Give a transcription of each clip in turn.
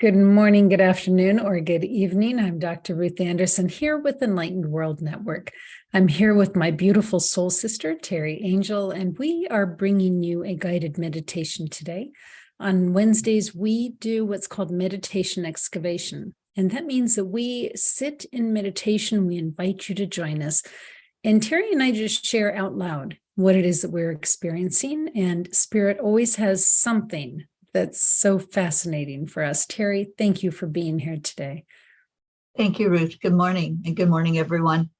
Good morning, good afternoon, or good evening. I'm Dr. Ruth Anderson here with Enlightened World Network. I'm here with my beautiful soul sister, Teri Angel, and we are bringing you a guided meditation today. On Wednesdays, we do what's called meditation excavation. And that means that we sit in meditation. We invite you to join us. And Teri and I just share out loud what it is that we're experiencing. And Spirit always has something that's so fascinating for us. Teri, thank you for being here today. Thank you, Ruth. Good morning, and good morning, everyone.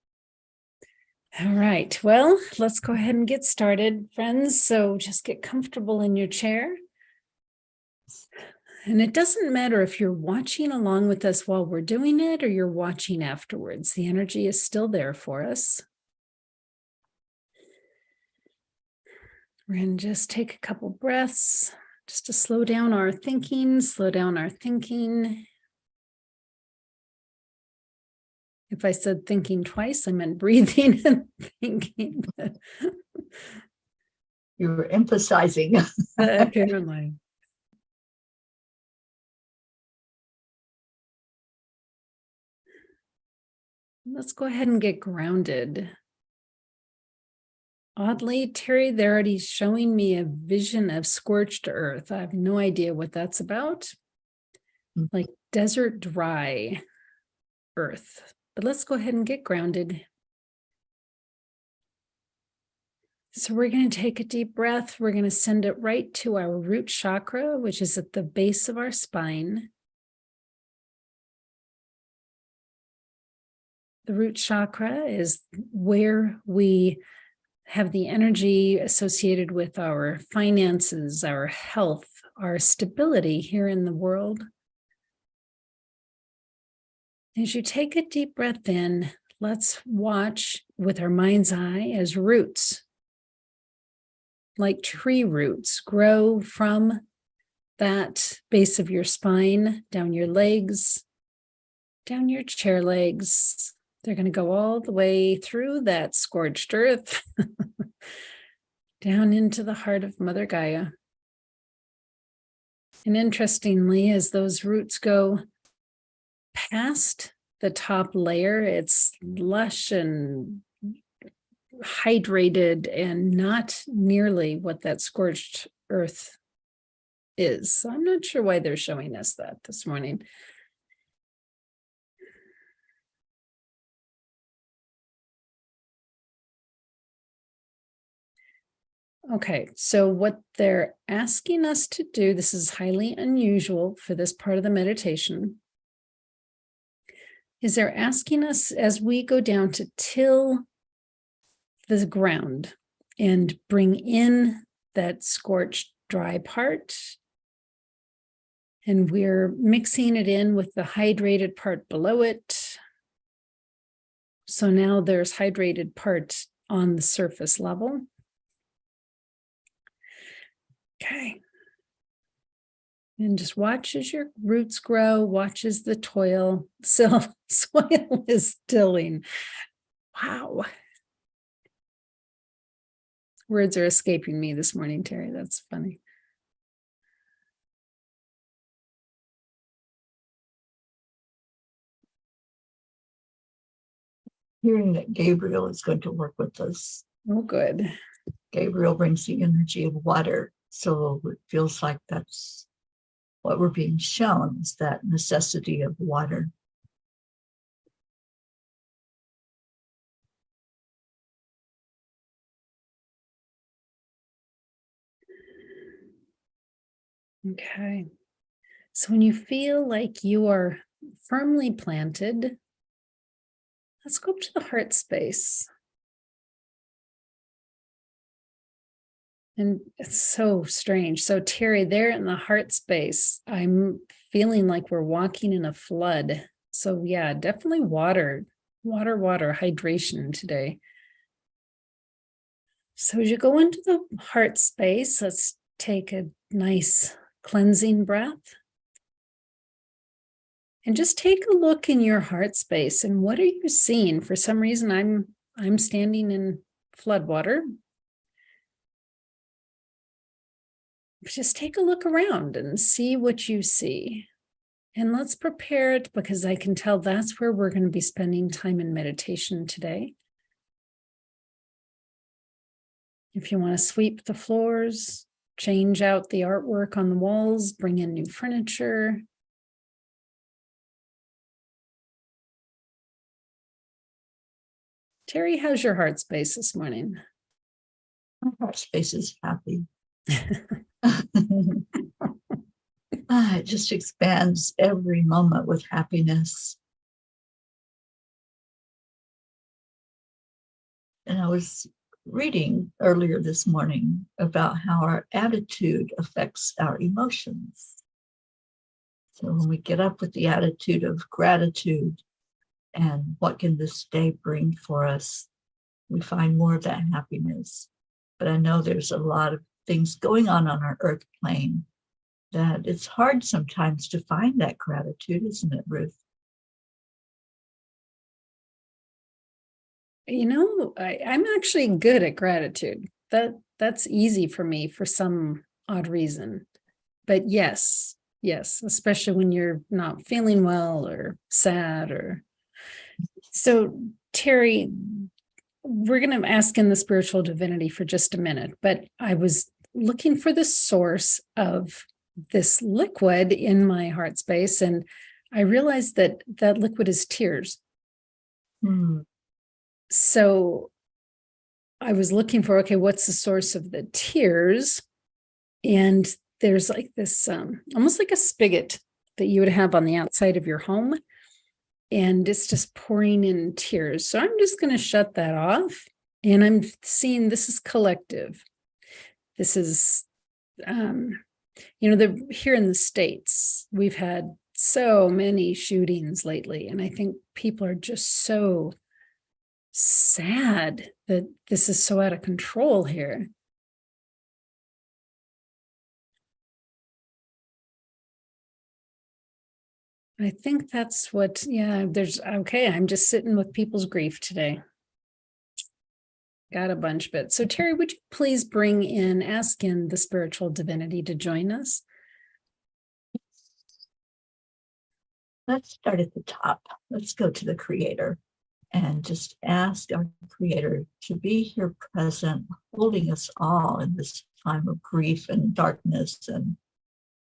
All right, well, let's go ahead and get started, friends. So just get comfortable in your chair. And it doesn't matter if you're watching along with us while we're doing it or you're watching afterwards. The energy is still there for us. We're going to just take a couple breaths. Just to slow down our thinking, slow down our thinking. If I said thinking twice, I meant breathing and thinking. You were emphasizing. Apparently. Let's go ahead and get grounded. Oddly, Teri, they're already showing me a vision of scorched earth. I have no idea what that's about. Like desert dry earth. But let's go ahead and get grounded. So we're going to take a deep breath. We're going to send it right to our root chakra, which is at the base of our spine. The root chakra is where we have the energy associated with our finances, our health, our stability here in the world. As you take a deep breath in, let's watch with our mind's eye as roots, like tree roots, grow from that base of your spine, down your legs, down your chair legs. They're going to go all the way through that scorched earth, down into the heart of Mother Gaia. And interestingly, as those roots go past the top layer, it's lush and hydrated and not nearly what that scorched earth is. So I'm not sure why they're showing us that this morning. Okay, so what they're asking us to do, this is highly unusual for this part of the meditation, is they're asking us as we go down to till the ground and bring in that scorched dry part. And we're mixing it in with the hydrated part below it. So now there's hydrated part on the surface level. Okay. And just watch as your roots grow, watch as the soil is tilling. Wow. Words are escaping me this morning, Teri. That's funny. Hearing that Gabriel is going to work with us. Oh, good. Gabriel brings the energy of water. So it feels like that's what we're being shown, is that necessity of water. Okay. So when you feel like you are firmly planted, let's go up to the heart space. And it's so strange. So Teri, there in the heart space, I'm feeling like we're walking in a flood. So yeah, definitely water, hydration today. So as you go into the heart space, let's take a nice cleansing breath. And just take a look in your heart space and what are you seeing? For some reason, I'm standing in flood water. Just take a look around and see what you see. And let's prepare it, because I can tell that's where we're going to be spending time in meditation today. If you want to sweep the floors, change out the artwork on the walls, bring in new furniture. Teri, how's your heart space this morning? My heart space is happy. It just expands every moment with happiness. And I was reading earlier this morning about how our attitude affects our emotions. So when we get up with the attitude of gratitude and what can this day bring for us, we find more of that happiness. But I know there's a lot of things going on our earth plane that it's hard sometimes to find that gratitude, isn't it, Ruth? You know, I'm actually good at gratitude. That's easy for me for some odd reason. But yes, especially when you're not feeling well or sad or. So, Teri, we're going to ask in the spiritual divinity for just a minute, but I was looking for the source of this liquid in my heart space, and I realized that that liquid is tears. So I was looking for, okay, what's the source of the tears? And there's like this, almost like a spigot that you would have on the outside of your home. And it's just pouring in tears. So I'm just going to shut that off. And I'm seeing this is collective. This is, here in the States, we've had so many shootings lately. And I think people are just so sad that this is so out of control here. I think that's what, I'm just sitting with people's grief today. Got a bunch of it. So Teri, would you please ask in the spiritual divinity to join us? Let's start at the top. Let's go to the Creator and just ask our Creator to be here present, holding us all in this time of grief and darkness and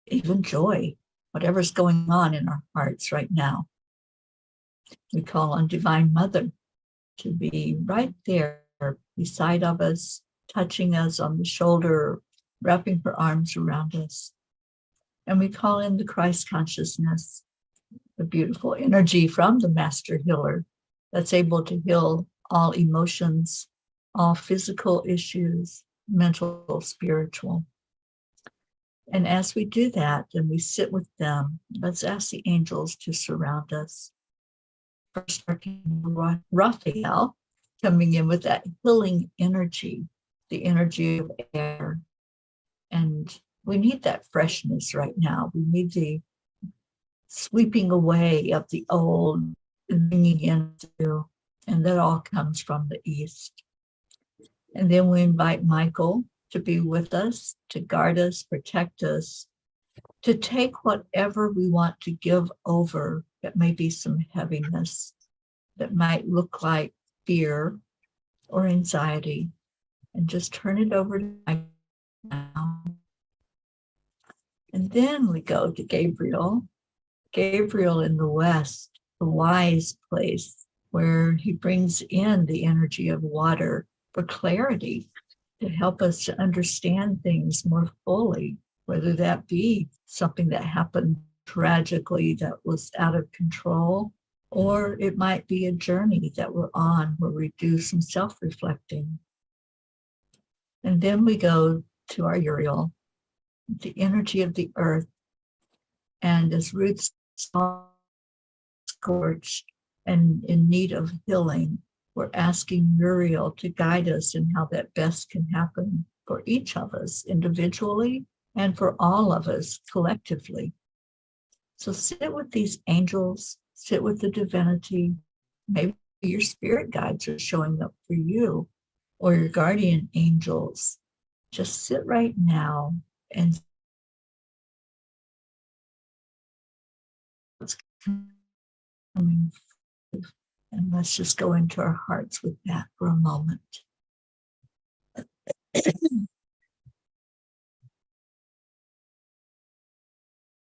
even joy, whatever's going on in our hearts right now. We call on Divine Mother to be right there beside of us, touching us on the shoulder, wrapping her arms around us. And we call in the Christ consciousness, the beautiful energy from the Master Healer that's able to heal all emotions, all physical issues, mental, spiritual. And as we do that and we sit with them, let's ask the angels to surround us. First, Raphael coming in with that healing energy, the energy of air. And we need that freshness right now. We need the sweeping away of the old and bringing in new, and that all comes from the east. And then we invite Michael to be with us, to guard us, protect us, to take whatever we want to give over that may be some heaviness, that might look like fear or anxiety, and just turn it over to Michael now. And then we go to Gabriel. Gabriel in the west, the wise place, where he brings in the energy of water for clarity, to help us to understand things more fully, whether that be something that happened tragically that was out of control, or it might be a journey that we're on where we do some self-reflecting. And then we go to our Uriel, the energy of the earth. And as Ruth saw, scorched and in need of healing, we're asking Uriel to guide us in how that best can happen for each of us individually and for all of us collectively. So sit with these angels, sit with the divinity. Maybe your spirit guides are showing up for you, or your guardian angels. Just sit right now and what's coming. And let's just go into our hearts with that for a moment.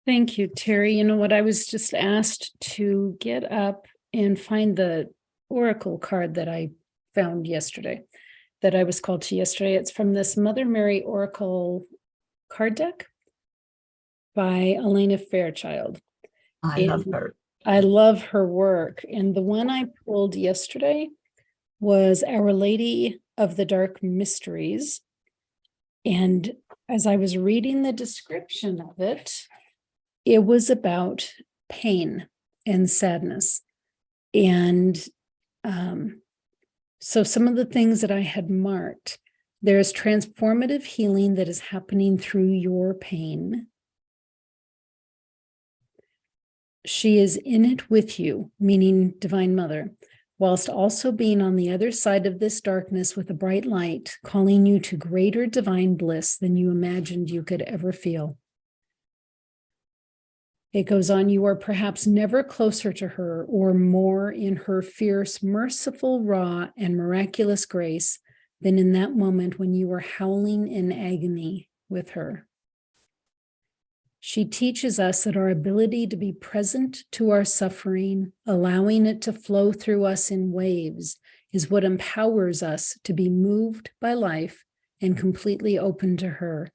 Thank you, Teri. You know what? I was just asked to get up and find the oracle card that I found yesterday, that I was called to yesterday. It's from this Mother Mary Oracle card deck by Elena Fairchild. I love her. I love her work. And the one I pulled yesterday was Our Lady of the Dark Mysteries. And as I was reading the description of it, it was about pain and sadness. And so some of the things that I had marked, there's transformative healing that is happening through your pain. She is in it with you, meaning Divine Mother, whilst also being on the other side of this darkness with a bright light, calling you to greater divine bliss than you imagined you could ever feel. It goes on, you are perhaps never closer to her or more in her fierce, merciful, raw, and miraculous grace than in that moment when you were howling in agony with her. She teaches us that our ability to be present to our suffering, allowing it to flow through us in waves, is what empowers us to be moved by life and completely open to her.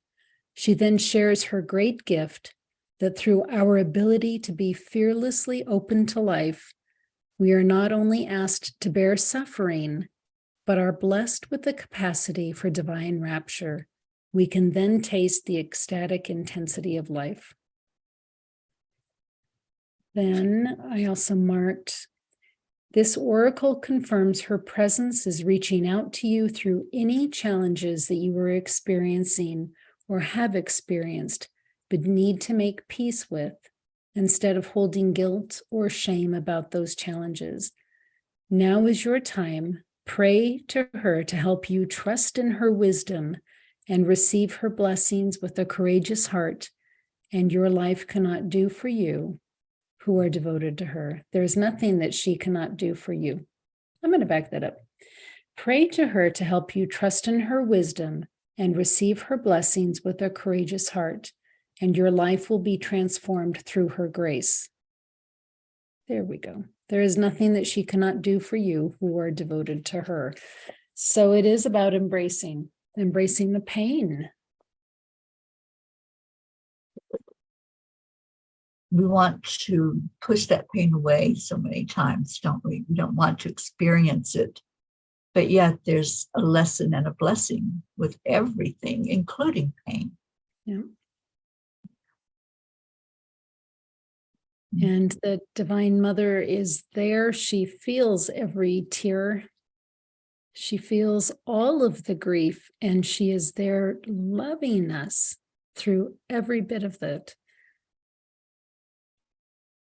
She then shares her great gift that through our ability to be fearlessly open to life, we are not only asked to bear suffering, but are blessed with the capacity for divine rapture. We can then taste the ecstatic intensity of life. Then I also marked, this oracle confirms her presence is reaching out to you through any challenges that you are experiencing or have experienced, but need to make peace with, instead of holding guilt or shame about those challenges. Now is your time. Pray to her to help you trust in her wisdom and receive her blessings with a courageous heart, and your life cannot do for you who are devoted to her. There is nothing that she cannot do for you. I'm going to back that up. Pray to her to help you trust in her wisdom and receive her blessings with a courageous heart, and your life will be transformed through her grace. There we go. There is nothing that she cannot do for you who are devoted to her. So it is about embracing the pain. We want to push that pain away so many times, don't we? We don't want to experience it. But yet there's a lesson and a blessing with everything, including pain. Yeah. And the Divine Mother is there. She feels every tear. She feels all of the grief, and she is there loving us through every bit of that.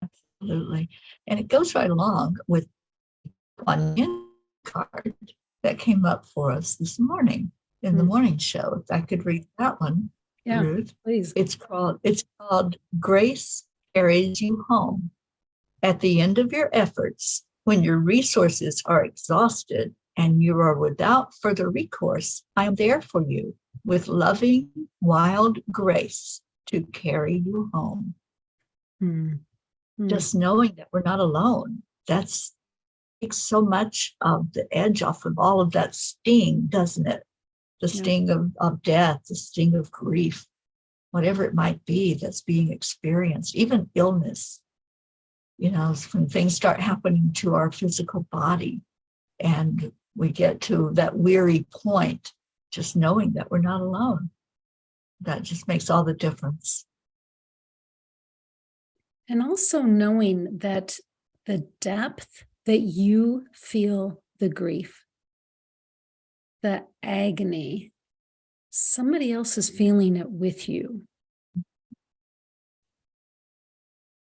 Absolutely. And it goes right along with one card that came up for us this morning in the morning show. If I could read that one, Yeah, Ruth. please. It's called Grace Carries You Home. At the end of your efforts, when your resources are exhausted and you are without further recourse, I am there for you with loving, wild grace to carry you home. Just knowing that we're not alone, that's takes so much of the edge off of all of that sting, doesn't it? The sting of death, the sting of grief, whatever it might be that's being experienced, even illness. You know, when things start happening to our physical body and we get to that weary point, just knowing that we're not alone, that just makes all the difference. And also knowing that the depth that you feel the grief, the agony, somebody else is feeling it with you.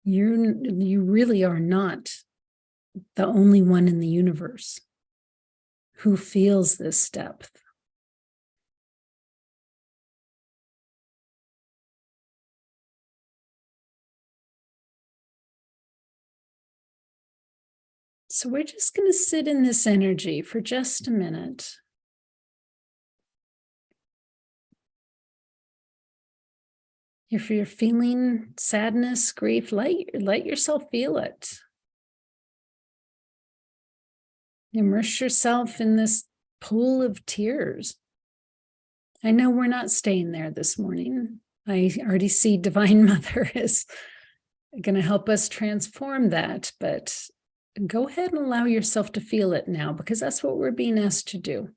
You really are not the only one in the universe who feels this depth. So we're just going to sit in this energy for just a minute. If you're feeling sadness, grief, let yourself feel it. Immerse yourself in this pool of tears. I know we're not staying there this morning. I already see Divine Mother is going to help us transform that, but go ahead and allow yourself to feel it now, because that's what we're being asked to do.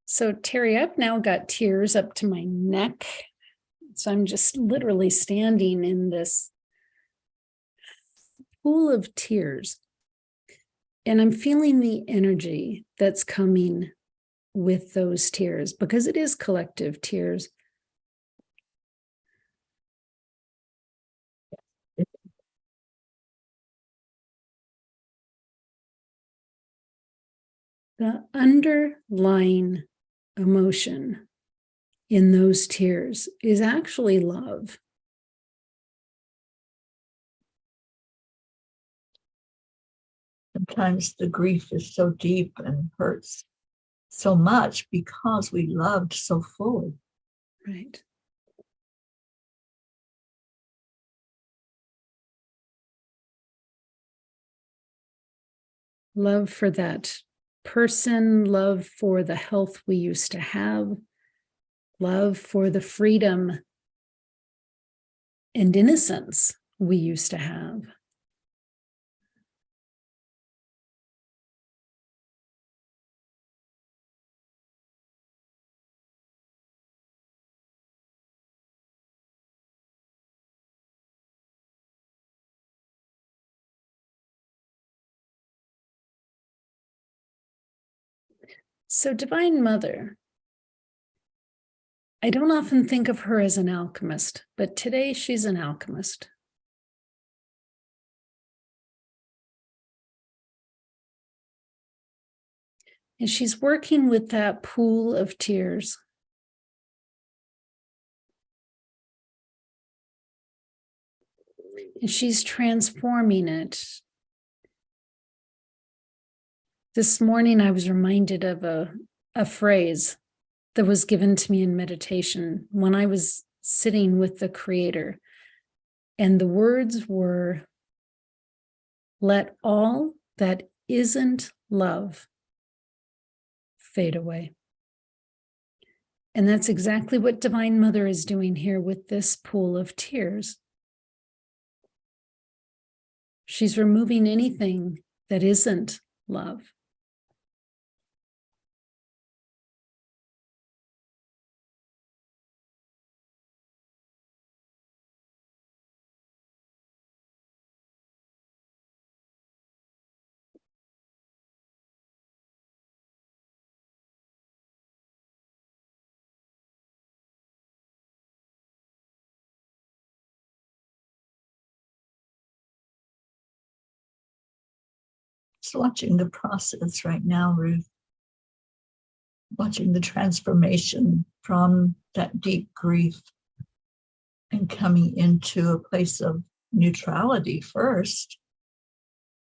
So Teri, I've now got tears up to my neck. So I'm just literally standing in this pool of tears. And I'm feeling the energy that's coming with those tears, because it is collective tears. The underlying emotion in those tears is actually love. Sometimes the grief is so deep and hurts so much because we loved so fully. Right. Love for that person, love for the health we used to have, love for the freedom and innocence we used to have. So, Divine Mother, I don't often think of her as an alchemist, but today she's an alchemist. And she's working with that pool of tears. And she's transforming it. This morning, I was reminded of a phrase that was given to me in meditation when I was sitting with the Creator. And the words were, "Let all that isn't love fade away." And that's exactly what Divine Mother is doing here with this pool of tears. She's removing anything that isn't love. Just watching the process right now, Ruth. Watching the transformation from that deep grief and coming into a place of neutrality first,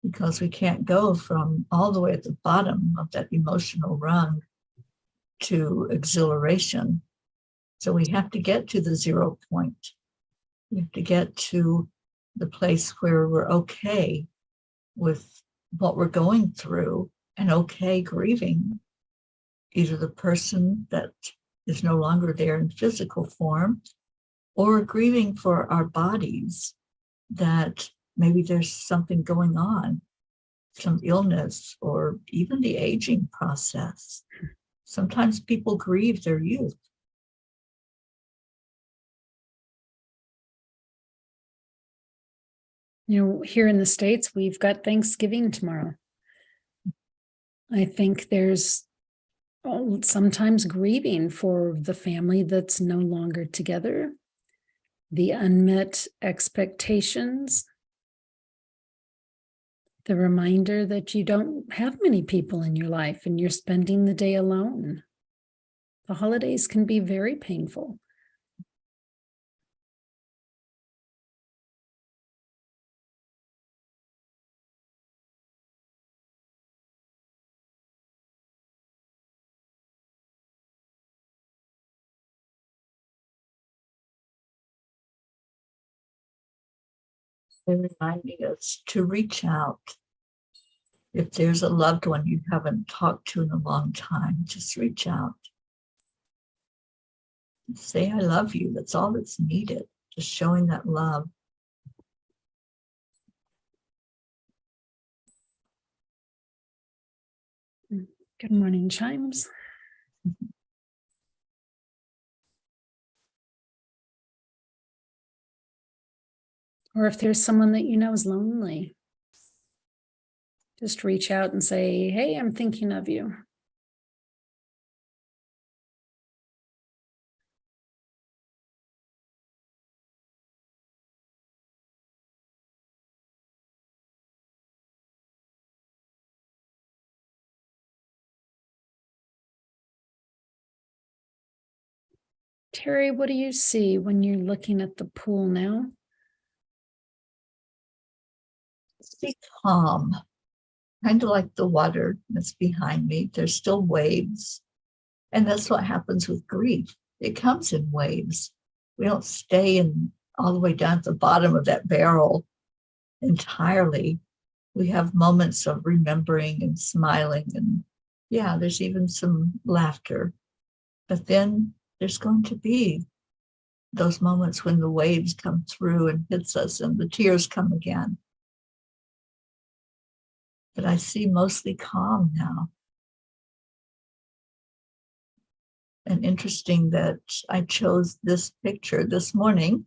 because we can't go from all the way at the bottom of that emotional rung to exhilaration. So we have to get to the 0 point. We have to get to the place where we're okay with what we're going through and okay grieving either the person that is no longer there in physical form, or grieving for our bodies that maybe there's something going on, some illness, or even the aging process. Sometimes people grieve their youth. You know, here in the States, we've got Thanksgiving tomorrow. I think there's sometimes grieving for the family that's no longer together. the unmet expectations, the reminder that you don't have many people in your life and you're spending the day alone. The holidays can be very painful. They're reminding us to reach out. If there's a loved one you haven't talked to in a long time, just reach out. Say, I love you. That's all that's needed. Just showing that love. Good morning, chimes. Or if there's someone that you know is lonely, just reach out and say, hey, I'm thinking of you. Teri, what do you see when you're looking at the pool now? See calm, kind of like the water that's behind me. There's still waves. And that's what happens with grief. It comes in waves. We don't stay in all the way down at the bottom of that barrel entirely. We have moments of remembering and smiling. And yeah, there's even some laughter. But then there's going to be those moments when the waves come through and hits us and the tears come again. But I see mostly calm now. And interesting that I chose this picture this morning,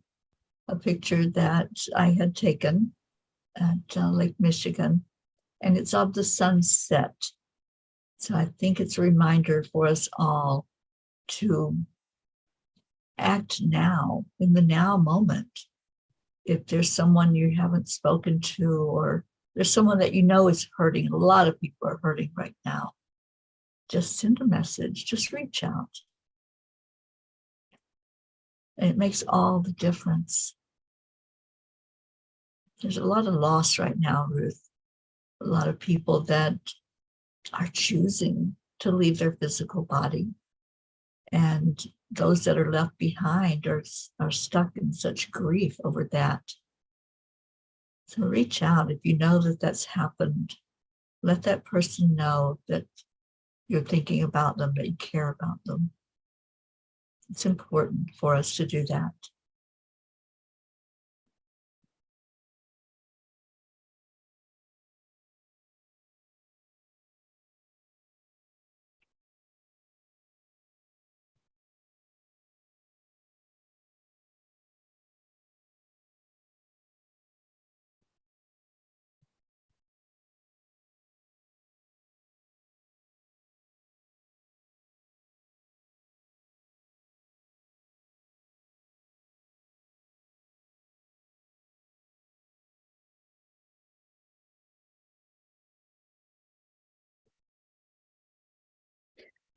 a picture that I had taken at Lake Michigan, and it's of the sunset. So I think it's a reminder for us all to act now, in the now moment. If there's someone you haven't spoken to, or there's someone that you know is hurting, a lot of people are hurting right now, just send a message, just reach out. And it makes all the difference. There's a lot of loss right now, Ruth. A lot of people that are choosing to leave their physical body. And those that are left behind are stuck in such grief over that. So reach out if you know that that's happened. Let that person know that you're thinking about them, that you care about them. It's important for us to do that.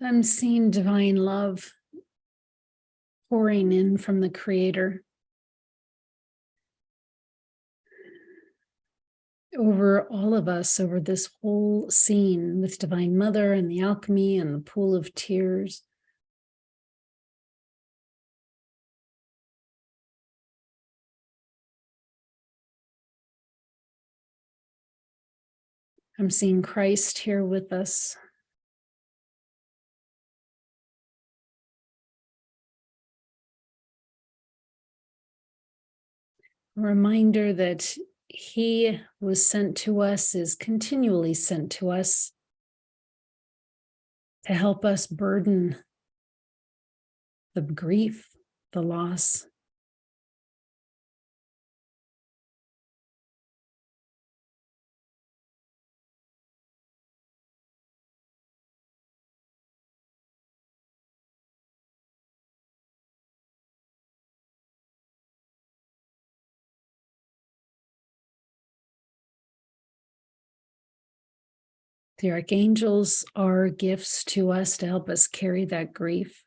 I'm seeing divine love pouring in from the Creator over all of us, over this whole scene with Divine Mother and the alchemy and the pool of tears. I'm seeing Christ here with us. A reminder that He was sent to us, is continually sent to us to help us burden the grief, the loss. The archangels are gifts to us to help us carry that grief.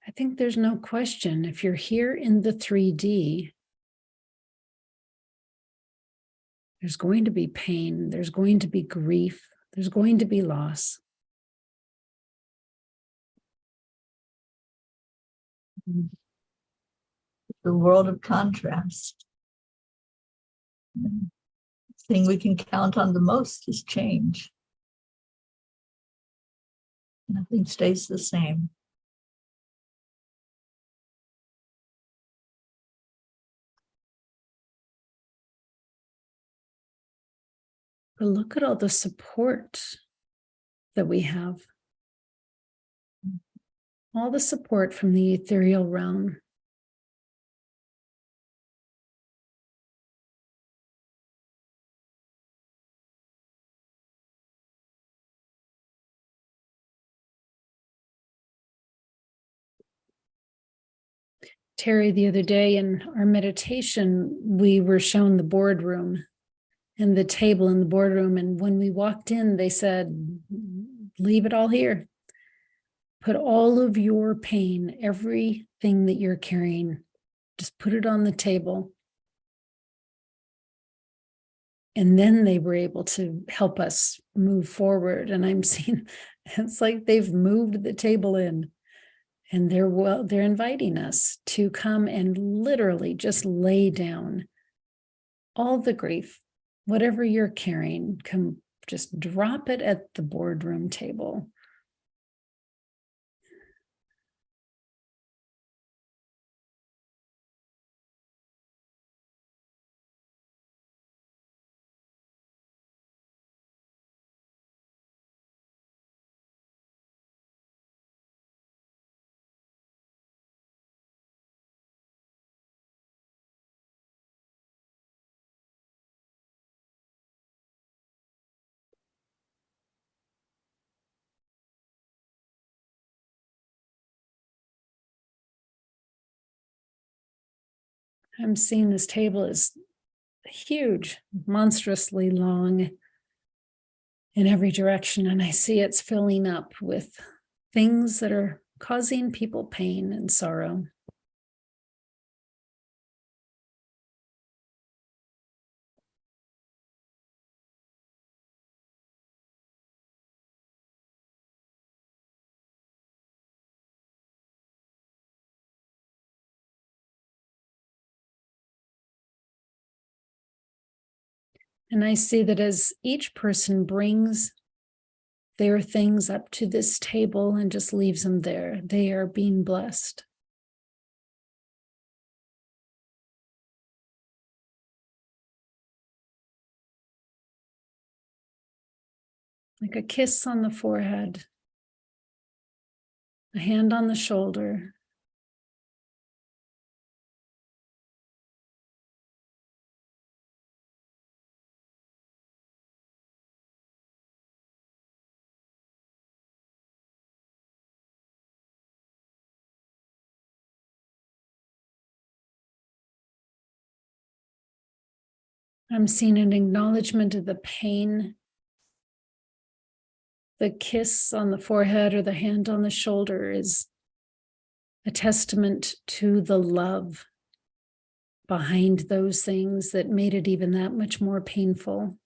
I think there's no question, if you're here in the 3D, there's going to be pain, there's going to be grief, there's going to be loss. The world of contrast. The thing we can count on the most is change. Nothing stays the same. But look at all the support that we have. All the support from the ethereal realm. Teri, the other day in our meditation, we were shown the boardroom and the table in the boardroom. And when we walked in, they said, leave it all here. Put all of your pain, everything that you're carrying, just put it on the table. And then they were able to help us move forward. And I'm seeing, it's like they've moved the table in. And they're inviting us to come and literally just lay down all the grief, whatever you're carrying, come just drop it at the boardroom table. I'm seeing this table is huge, monstrously long in every direction. And I see it's filling up with things that are causing people pain and sorrow. And I see that as each person brings their things up to this table and just leaves them there, they are being blessed. Like a kiss on the forehead, a hand on the shoulder. I'm seeing an acknowledgement of the pain. The kiss on the forehead or the hand on the shoulder is a testament to the love behind those things that made it even that much more painful.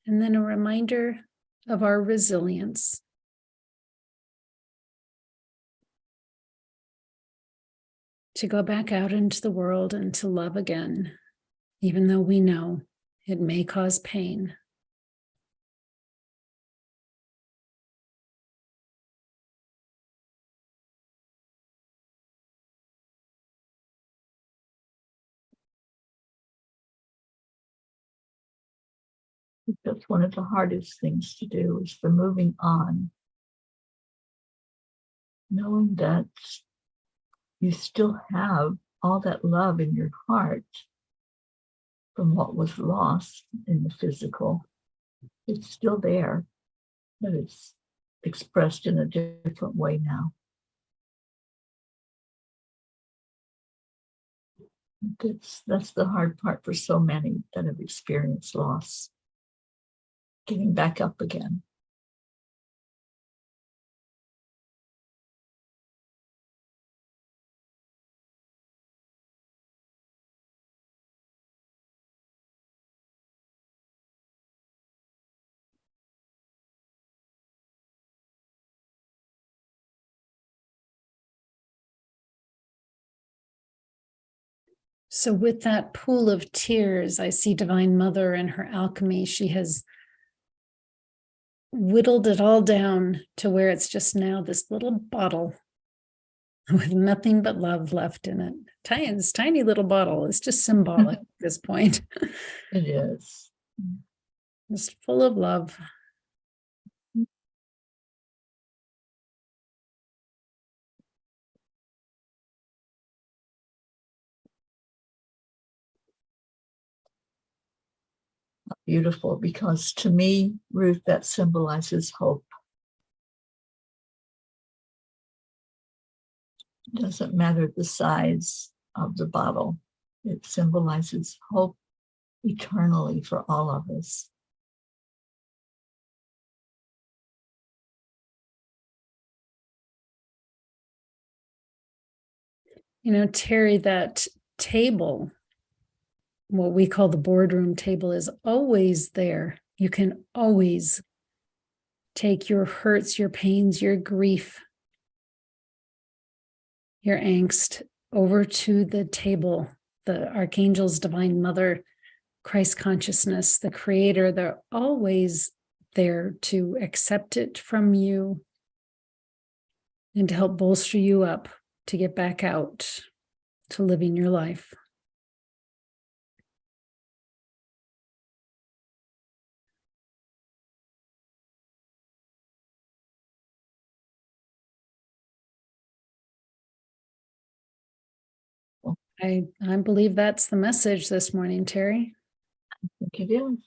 And then a reminder of our resilience. To go back out into the world and to love again, even though we know it may cause pain. That's one of the hardest things to do is the moving on. knowing that you still have all that love in your heart from what was lost in the physical. It's still there, but it's expressed in a different way now. That's the hard part for so many that have experienced loss. Getting back up again. So with that pool of tears, I see Divine Mother and her alchemy. She has whittled it all down to where it's just now this little bottle with nothing but love left in it. It's tiny little bottle. It's just symbolic at this point. It is. Just full of love. Beautiful, because to me, Ruth, that symbolizes hope. It doesn't matter the size of the bottle. It symbolizes hope eternally for all of us. You know, Teri, that table, what we call the boardroom table, is always there. You can always take your hurts, your pains, your grief, your angst over to the table. The archangels, Divine Mother, Christ consciousness, the Creator, they're always there to accept it from you and to help bolster you up to get back out to living your life. I believe that's the message this morning, Teri. I think it is.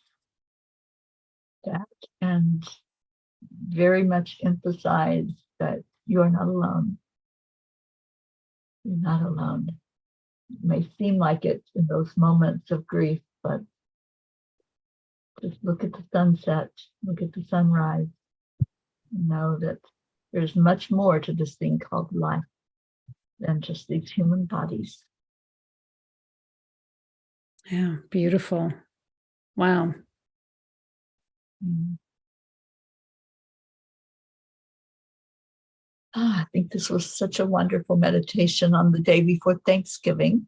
That, and very much emphasize that you are not alone. You're not alone. It may seem like it in those moments of grief, but just look at the sunset, look at the sunrise, and know that there's much more to this thing called life than just these human bodies. Yeah, beautiful. Wow. I think this was such a wonderful meditation on the day before Thanksgiving.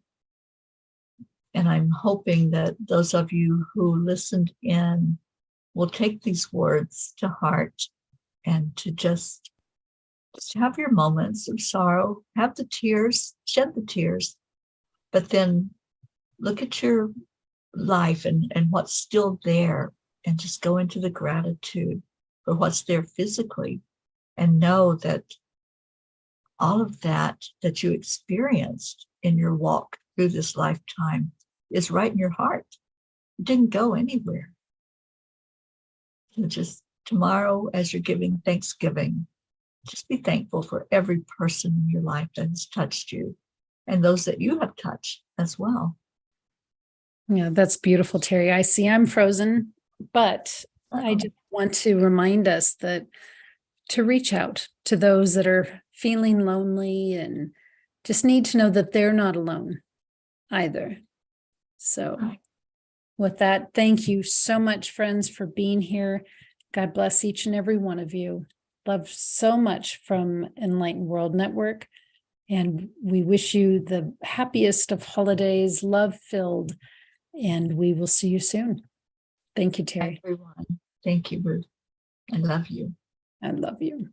And I'm hoping that those of you who listened in will take these words to heart and to just have your moments of sorrow, have the tears, shed the tears, but then look at your life and what's still there, and just go into the gratitude for what's there physically, and know that all of that you experienced in your walk through this lifetime is right in your heart. It didn't go anywhere. So just tomorrow, as you're giving Thanksgiving, just be thankful for every person in your life that has touched you, and those that you have touched as well. Yeah, that's beautiful, Teri. I see I'm frozen, but I just want to remind us that to reach out to those that are feeling lonely and just need to know that they're not alone either. So with that, thank you so much, friends, for being here. God bless each and every one of you. Love so much from Enlightened World Network. And we wish you the happiest of holidays, love-filled, and we will see you soon. Thank you, Teri. Everyone. Thank you, Ruth. I love you. I love you.